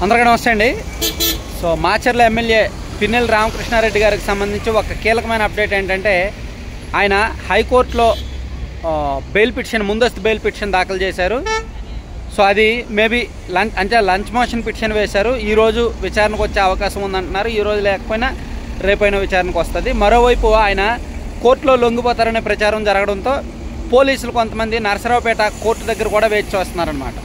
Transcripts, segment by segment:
అందరికీ నమస్తే అండి. సో మాచర్ల ఎమ్మెల్యే పిన్నెల రామకృష్ణారెడ్డి గారికి సంబంధించి ఒక కీలకమైన అప్డేట్ ఏంటంటే, ఆయన హైకోర్టులో బెయిల్ పిటిషన్, ముందస్తు బెయిల్ పిటిషన్ దాఖలు చేశారు. సో అది మేబీ లంచ్ మోషన్ పిటిషన్ వేశారు. ఈరోజు విచారణకు వచ్చే అవకాశం ఉందంటున్నారు. ఈరోజు లేకపోయినా రేపైనా విచారణకు వస్తుంది. మరోవైపు ఆయన కోర్టులో లొంగిపోతారనే ప్రచారం జరగడంతో పోలీసులు కొంతమంది నరసరావుపేట కోర్టు దగ్గర కూడా వేచి చూస్తున్నారనమాట.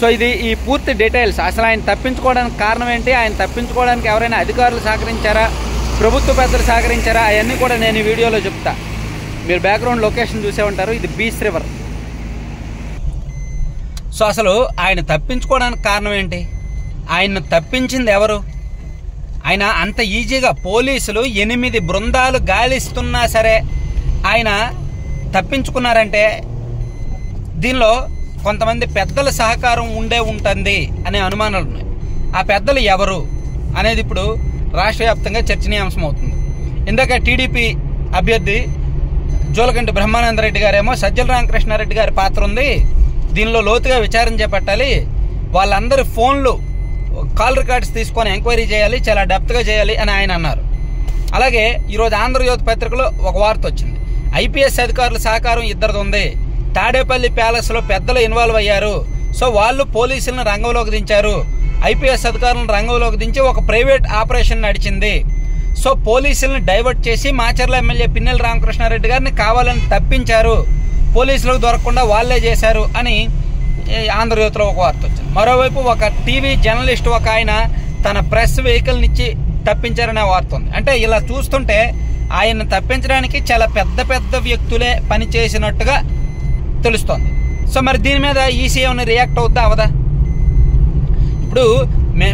సో ఇది ఈ పూర్తి డీటెయిల్స్, అసలు ఆయన తప్పించుకోవడానికి కారణం ఏంటి, ఆయన తప్పించుకోవడానికి ఎవరైనా అధికారులు సహకరించారా, ప్రభుత్వ పెద్దలు సహకరించారా, అవన్నీ కూడా నేను ఈ వీడియోలో చెప్తా. మీరు బ్యాక్గ్రౌండ్ లొకేషన్ చూసే ఉంటారు, ఇది బీచ్ రివర్. సో అసలు ఆయన తప్పించుకోవడానికి కారణం ఏంటి, ఆయన తప్పించింది ఎవరు? ఆయన అంత ఈజీగా పోలీసులు 8 బృందాలు గాలిస్తున్నా సరే ఆయన తప్పించుకున్నారంటే దీనిలో కొంతమంది పెద్దల సహకారం ఉంటుంది అనే అనుమానాలు ఉన్నాయి. ఆ పెద్దలు ఎవరు అనేది ఇప్పుడు రాష్ట్ర వ్యాప్తంగా చర్చనీయాంశం అవుతుంది. ఇందాక టీడీపీ అభ్యర్థి జోలకంటి బ్రహ్మానందరెడ్డి గారేమో సజ్జల రామకృష్ణారెడ్డి గారి పాత్ర ఉంది, దీనిలో లోతుగా విచారణ చేపట్టాలి, వాళ్ళందరి ఫోన్లు కాల్ రికార్డ్స్ తీసుకొని ఎంక్వైరీ చేయాలి, చాలా డెప్త్గా చేయాలి అని ఆయన అన్నారు. అలాగే ఈరోజు ఆంధ్రజ్యోతి పత్రికలో ఒక వార్త వచ్చింది, ఐపీఎస్ అధికారుల సహకారం ఇద్దరిది ఉంది, తాడేపల్లి ప్యాలెస్లో పెద్దలు ఇన్వాల్వ్ అయ్యారు. సో వాళ్ళు పోలీసులను రంగంలోకి దించారు, ఐపీఎస్ అధికారులను రంగంలోకి దించి ఒక ప్రైవేట్ ఆపరేషన్ నడిచింది. సో పోలీసులను డైవర్ట్ చేసి మాచర్ల ఎమ్మెల్యే పిన్నెల రామకృష్ణారెడ్డి గారిని కావాలని తప్పించారు, పోలీసులకు దొరకకుండా వాళ్ళే చేశారు అని ఆంధ్రజ్యోతిలో ఒక వార్త వచ్చింది. మరోవైపు ఒక టీవీ జర్నలిస్ట్ ఒక ఆయన తన ప్రెస్ వెహికల్నిచ్చి తప్పించారనే వార్త ఉంది. అంటే ఇలా చూస్తుంటే ఆయన తప్పించడానికి చాలా పెద్ద పెద్ద వ్యక్తులే పనిచేసినట్టుగా తెలుస్తోంది. సో మరి దీని మీద ఈసీ ఏమైనా రియాక్ట్ అవుద్దా అవదా? ఇప్పుడు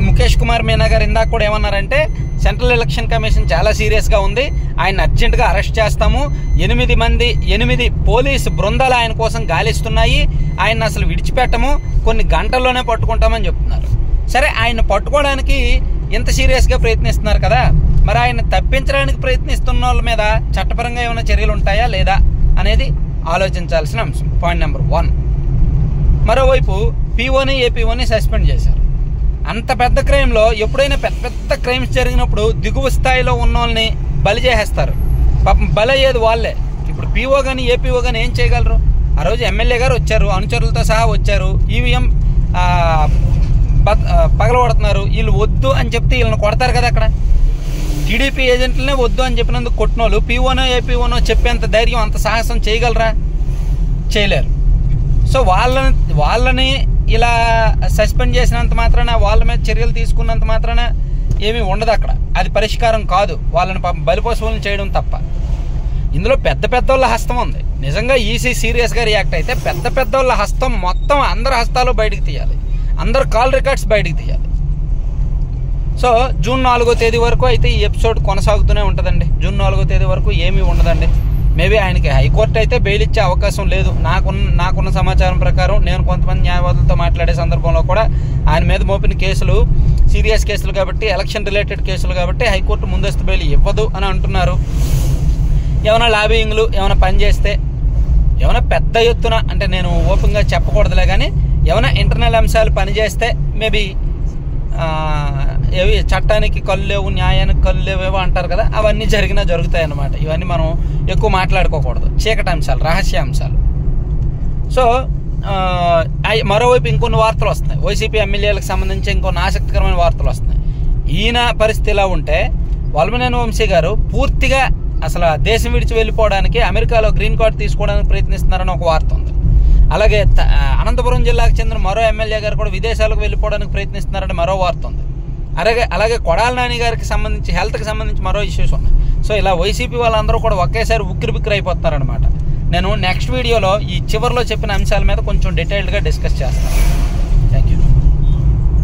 ముఖేష్ కుమార్ మీనా గారు ఇందాక కూడా ఏమన్నారంటే, సెంట్రల్ ఎలక్షన్ కమిషన్ చాలా సీరియస్గా ఉంది, ఆయన అర్జెంటుగా అరెస్ట్ చేస్తాము, 8 పోలీసు బృందాలు ఆయన కోసం గాలిస్తున్నాయి, ఆయన అసలు విడిచిపెట్టము, కొన్ని గంటల్లోనే పట్టుకుంటామని చెప్తున్నారు. సరే, ఆయన పట్టుకోవడానికి ఇంత సీరియస్గా ప్రయత్నిస్తున్నారు కదా, మరి ఆయన తప్పించడానికి ప్రయత్నిస్తున్న వాళ్ళ మీద చట్టపరంగా ఏమైనా చర్యలు ఉంటాయా లేదా అనేది ఆలోచించాల్సిన అంశం. Point number 1. మరోవైపు పీఓని ఏపీఓని సస్పెండ్ చేశారు. అంత పెద్ద క్రైమ్లో ఎప్పుడైనా పెద్ద పెద్ద క్రైమ్స్ జరిగినప్పుడు దిగువ స్థాయిలో ఉన్న వాళ్ళని బలి చేసేస్తారు. పాపం బలి అయ్యేది వాళ్ళే. ఇప్పుడు పీఓ కానీ ఏపీఓ కానీ ఏం చేయగలరు? ఆ రోజు ఎమ్మెల్యే గారు వచ్చారు, అనుచరులతో సహా వచ్చారు, ఈవీఎం పగలగొడుతున్నారు, వీళ్ళు వద్దు అని చెప్తే వీళ్ళని కొడతారు కదా. అక్కడ టీడీపీ ఏజెంట్లనే వద్దు అని చెప్పినందుకు కొట్టినోళ్ళు పీఓనో ఏపీఓనో చెప్పేంత ధైర్యం, అంత సాహసం చేయగలరా? చేయలేరు. సో వాళ్ళని ఇలా సస్పెండ్ చేసినంత మాత్రాన, వాళ్ళ మీద చర్యలు తీసుకున్నంత మాత్రాన ఏమీ ఉండదు అక్కడ. అది పరిష్కారం కాదు, వాళ్ళని బలిపశువులను చేయడం తప్ప. ఇందులో పెద్ద పెద్దోళ్ళ హస్తం ఉంది. నిజంగా ఈసీ సీరియస్గా రియాక్ట్ అయితే పెద్ద పెద్దోళ్ళ హస్తం మొత్తం అందరి హస్తాలు బయటకు తీయాలి, అందరు కాల్ రికార్డ్స్ బయటకు తీయాలి. సో జూన్ 4వ తేదీ వరకు అయితే ఈ ఎపిసోడ్ కొనసాగుతూనే ఉంటుందండి. జూన్ 4వ తేదీ వరకు ఏమీ ఉండదండి. మేబీ ఆయనకి హైకోర్టు అయితే బెయిల్ ఇచ్చే అవకాశం లేదు. నాకున్న సమాచారం ప్రకారం, నేను కొంతమంది న్యాయవాదులతో మాట్లాడే సందర్భంలో కూడా ఆయన మీద మోపిన కేసులు సీరియస్ కేసులు కాబట్టి, ఎలక్షన్ రిలేటెడ్ కేసులు కాబట్టి హైకోర్టు ముందస్తు బెయిల్ ఇవ్వదు అని అంటున్నారు. ఏమైనా లాబింగ్లు ఏమైనా పనిచేస్తే, ఏమైనా పెద్ద ఎత్తున, అంటే నేను ఓపెన్గా చెప్పకూడదులే కానీ, ఏమైనా ఇంటర్నల్ అంశాలు పనిచేస్తే మేబీ ఏవి చట్టానికి కళ్ళు లేవు, న్యాయానికి కళ్ళు లేవేవో అంటారు కదా, అవన్నీ జరుగుతాయి అన్నమాట. ఇవన్నీ మనం ఎక్కువ మాట్లాడుకోకూడదు, చీకటి అంశాలు, రహస్య అంశాలు. సో మరోవైపు ఇంకొన్ని వార్తలు వస్తున్నాయి, వైసీపీ ఎమ్మెల్యేలకు సంబంధించి ఇంకొన్ని ఆసక్తికరమైన వార్తలు వస్తున్నాయి. ఈయన పరిస్థితి ఇలా ఉంటే వల్లభనేని వంశీ గారు పూర్తిగా అసలు దేశం విడిచి వెళ్ళిపోవడానికి, అమెరికాలో గ్రీన్ కార్డ్ తీసుకోవడానికి ప్రయత్నిస్తున్నారని ఒక వార్త ఉంది. అలాగే అనంతపురం జిల్లాకు చెందిన మరో ఎమ్మెల్యే గారు కూడా విదేశాలకు వెళ్ళిపోవడానికి ప్రయత్నిస్తున్నారని మరో వార్త ఉంది. అలాగే కొడాల నాని గారికి సంబంధించి, హెల్త్కి సంబంధించి మరో ఇష్యూస్ ఉన్నాయి. సో ఇలా వైసీపీ వాళ్ళందరూ కూడా ఒకేసారి ఉక్కిరిబిక్కిరి అయిపోతున్నారనమాట. నేను నెక్స్ట్ వీడియోలో ఈ చివరిలో చెప్పిన అంశాల మీద కొంచెం డీటెయిల్డ్గా డిస్కస్ చేస్తాను.